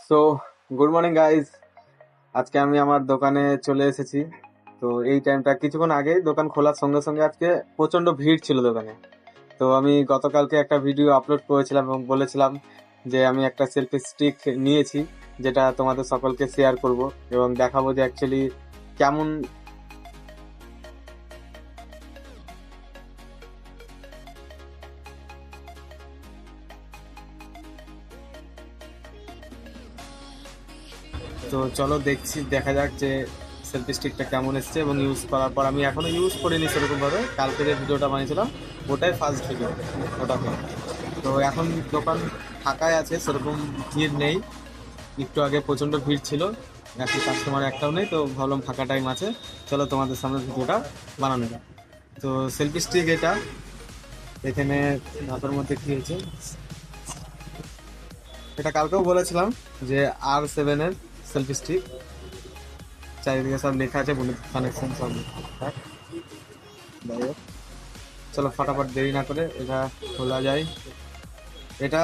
So good morning guys. আজকে আমি আমার দোকানে চলে এসেছি। তো এই টাইমটা কিছুক্ষণ আগেই দোকান খোলার সঙ্গে সঙ্গে আজকে প্রচন্ড ভিড় ছিল দোকানে। তো আমি গতকালকে একটা ভিডিও আপলোড করেছিলাম এবং বলেছিলাম যে আমি একটা সেলফি স্টিক নিয়েছি, যেটা তোমাদের সকলকে শেয়ার করব এবং দেখাবো যে অ্যাকচুয়ালি কেমন। তো চলো দেখা যাক যে সেলফি স্টিকটা কেমন এসছে এবং ইউজ করার পর। আমি এখনো ইউজ করিনি সেরকম ভাবে, কালকে যে ভিডিওটা বানিয়েছিলাম ওটাই ফার্স্ট ভিডিও ওটাতে। তো এখন দোকান ফাঁকাই আছে, সেরকম ভিড় নেই। একটু আগে প্রচন্ড ভিড় ছিল, এখন কাস্টমার একটাও নেই, তো ভাবলাম ফাঁকা টাইম আছে, চলো তোমাদের সামনে ভিডিওটা বানানো যাক। তো সেলফি স্টিক এটা, এখানে ধাপের মধ্যে কি হয়েছে, এটা কালকেও বলেছিলাম যে R7 এর সেলফি স্টিক। চারিদিকে সব লেখা আছে, ব্লুটুথ কানেকশন সব ঠিকঠাক। যাই হোক, চলো ফটাফট দেরি না করে এটা খোলা যায়। এটা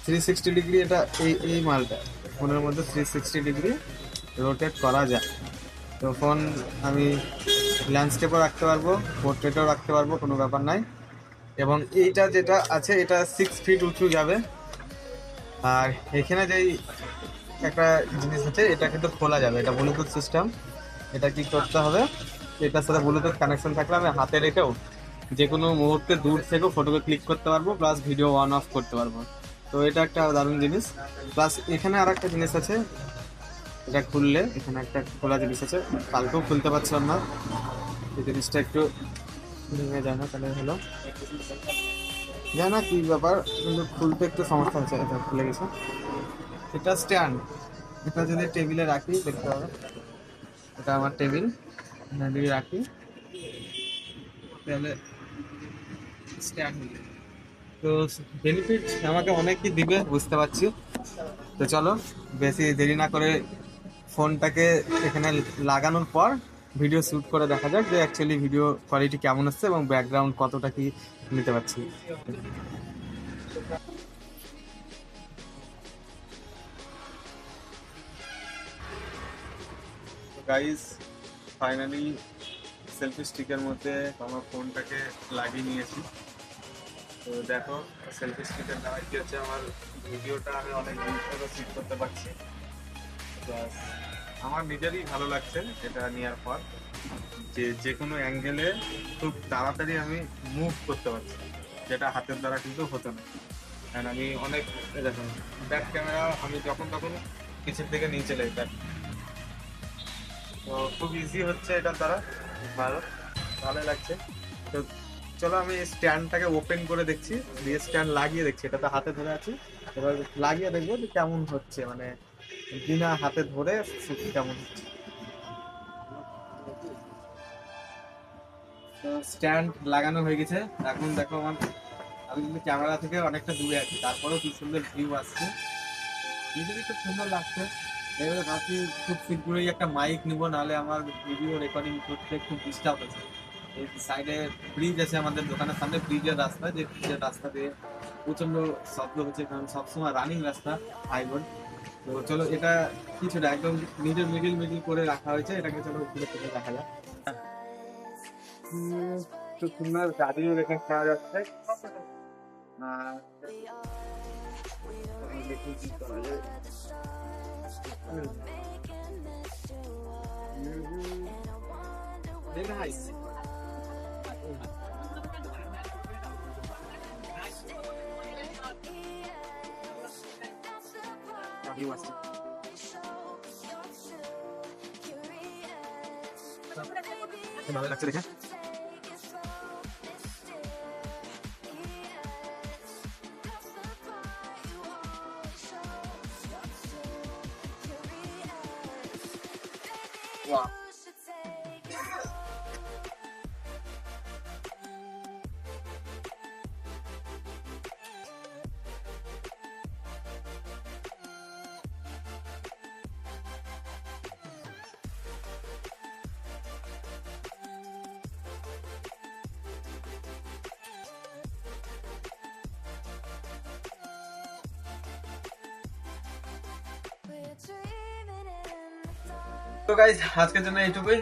360 ডিগ্রি, এটা এই এই মালটা ফোনের মধ্যে 360 ডিগ্রি রোটেট করা যায়। তো ফোন আমি ল্যান্ডস্কেপও রাখতে পারবো, পোর্ট্রেটও রাখতে পারবো, কোনো ব্যাপার নাই। এবং এইটা যেটা আছে এটা 6 ফিট উঁচু যাবে। আর এখানে যেই একটা জিনিস আছে, এটা কিন্তু খোলা যাবে, এটা ব্লুটুথ সিস্টেম। এটা কি করতে হবে, এটার সাথে ব্লুটুথ কানেকশন থাকলে আমি হাতে রেখেও যে কোনো মুহূর্তে দূর থেকেও ফটোকে ক্লিক করতে পারবো, প্লাস ভিডিও অন অফ করতে পারবো। তো এটা একটা দারুণ জিনিস। প্লাস এখানে আর একটা জিনিস আছে, এটা খুললে এখানে একটা খোলা জিনিস আছে, কালকেও খুলতে পারছিলাম না, এই জিনিসটা একটু ভেঙে যায় না, তাহলে হলো জানি না কি ব্যাপার, কিন্তু খুলতে একটু সমস্যা হচ্ছে। এটা খুলে গেছে, এটা স্ট্যান্ড। এটা যদি টেবিলে রাখি দেখতে হবে, এটা আমার টেবিল, যদি রাখি তাহলে স্ট্যান্ড। তো বেনিফিট আমাকে অনেক কি দিবে বুঝতে পারছি। তো চলো বেশি দেরি না করে ফোনটাকে এখানে লাগানোর পর ভিডিও শ্যুট করে দেখা যাক যে অ্যাকচুয়ালি ভিডিও কোয়ালিটি কেমন হচ্ছে এবং ব্যাকগ্রাউন্ড কতটা কি নিতে পারছি। গাইস, ফাইনালি সেলফি স্টিকের মধ্যে আমার ফোনটাকে লাগিয়ে নিয়েছি। তো দেখো, সেলফি স্টিকের দ্বারা কি হচ্ছে, আমার ভিডিওটা আমি অনেক দূর থেকে শ্যুট করতে পারছি। প্লাস আমার নিজেরই ভালো লাগছে এটা নেওয়ার পর, যে যে কোনো অ্যাঙ্গেলে খুব তাড়াতাড়ি আমি মুভ করতে পারছি, যেটা হাতের দ্বারা কিন্তু হতো না। কারণ আমি অনেক, দেখুন, ব্যাক ক্যামেরা আমি যখন তখন পিছের দিকে নিয়ে চলে যেতাম। তো খুব ইজি হচ্ছে এটার দ্বারা, ভালো ভালো লাগছে। তো চলো আমি স্ট্যান্ডটাকে ওপেন করে দেখছি, দিয়ে স্ট্যান্ড লাগিয়ে দেখছি, এটা তো হাতে ধরে আছি, এবার লাগিয়ে দেখবো যে কেমন হচ্ছে, মানে বিনা হাতে ধরে কেমন হচ্ছে। তো স্ট্যান্ড লাগানো হয়ে গেছে, এখন দেখো আমার, আমি কিন্তু ক্যামেরা থেকে অনেকটা দূরে আছি, তারপরেও কি সুন্দর ভিউ আসছে, নিজেরই খুব সুন্দর লাগছে। এবারে ভাবছি খুব শীঘ্রই একটা মাইক নিবো, নাহলে আমার ভিডিও রেকর্ডিং করতে খুব ডিস্টার্ব হচ্ছে। এই সাইডে ব্রিজ আছে আমাদের দোকানের সামনে, ব্রিজের রাস্তা, যে ব্রিজের রাস্তা দিয়ে প্রচন্ড শব্দ হচ্ছে, কারণ সবসময় রানিং রাস্তা, হাইরোড। তো চলো এটা কিছুটা একদম নিজের মিডিল মিডিল করে রাখা হয়েছে, এটাকে চলো ঘুরে ফিরে দেখা যাক। খুব সুন্দর গাড়িও রেখে খাওয়া যাচ্ছে। আর দেখি কি করা যায়। Very nice. ভালো লাগছে দেখে। Wow. তো গাইজ আজকের জন্য এইটুকুই।